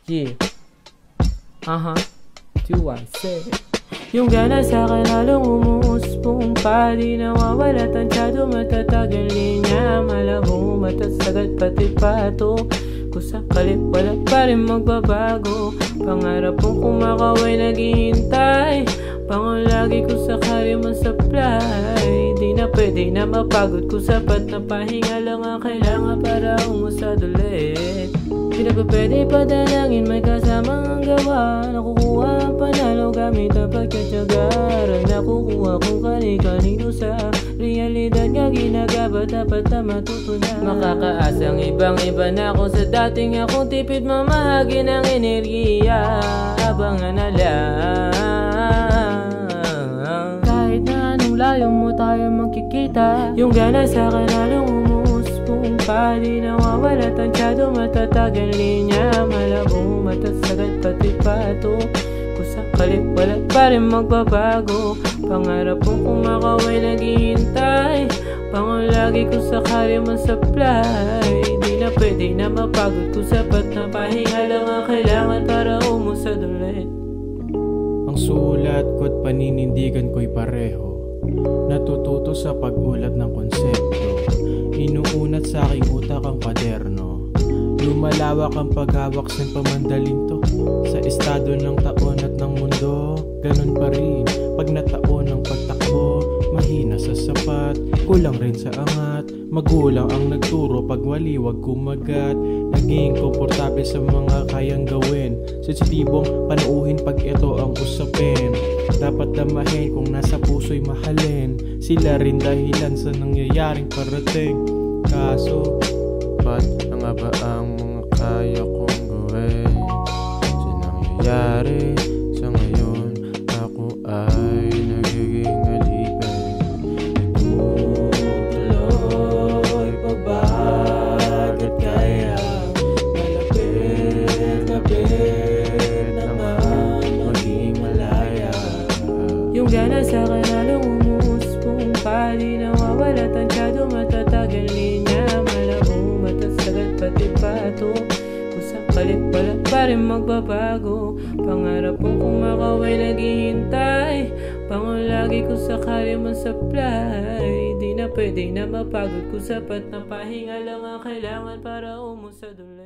Yeah. Do I say? Yung gana sa'kin halong umuuspong pa, di nawawala, tansyado matatag ang linya, malabo matasagat pati pato. Kung sakalit wala pa rin magbabago, pangarap kong kumakaway naghihintay, pangon lagi ko sakali man supply. Di na pwede na mapagod ko, sapat na pahinga lang ang kailangan para umusad ulit. Di na pa pwede padalangin, may kasamang gawa, nakukuha ang panalo gamit ang pagtsatsaga. Nakukuha kung kani-kanino sa realidad nga ginagawa, dapat na matutunan. Makakaasang ibang-iba na ako sa dating akong tipid mamahagi ng enerhiya. Abangan na lang, kahit na anong layo mo tayo magkikita. Yung gana sa'kin halong umuuspong pa, di nawawala, tansyado matatag ang linya, malabo matasagat pati pato. Kung sakalit wala pa rin magbabago, pangarap kong kumakaway naghihintay, pangon lagi ko sakali man supply. Di na pwede na mapagod ko, sapat na pahinga lang ang kailangan para umusad ulit. Ang sulat ko't paninindigan ko'y pareho, natututo sa pag-ulat ng konsepto. Inuunat sa aking utak ang kwaderno, lumalawak ang paghawak sa pamandaling to. Sa estado ng taon at ng mundo, ganun pa rin pag nataon ang pagtakbo. Mahina sa sapat, kulang rin sa angat, magulang ang nagturo pag waliwag kumagat. Naging komportable sa mga kayang gawin, sensitibong panuuhin pag ito ang usapin. Dapat damahin kung nasa puso'y mahalin, sila rin dahilan sa nangyayaring parating. Kaso, ba't na nga ba ang mga kaya kong gawin? Sa nangyayari sa ngayon, ako ay nagiging alipin. Tuloy pa ba agad kaya? Malapit naman maging malaya. Yung gana sa'kin halong umuuspong pa, di nawawala, tansyado matatag ang linya, malabo matasagat pati pato. Kung sakalit wala pa rin magbabago, pangarap kong kumakaway naghihintay, pangon lagi ko sakali man supply. Di na pwede na mapagod ko, sapat na pahinga lang ang kailangan para umusad ulit.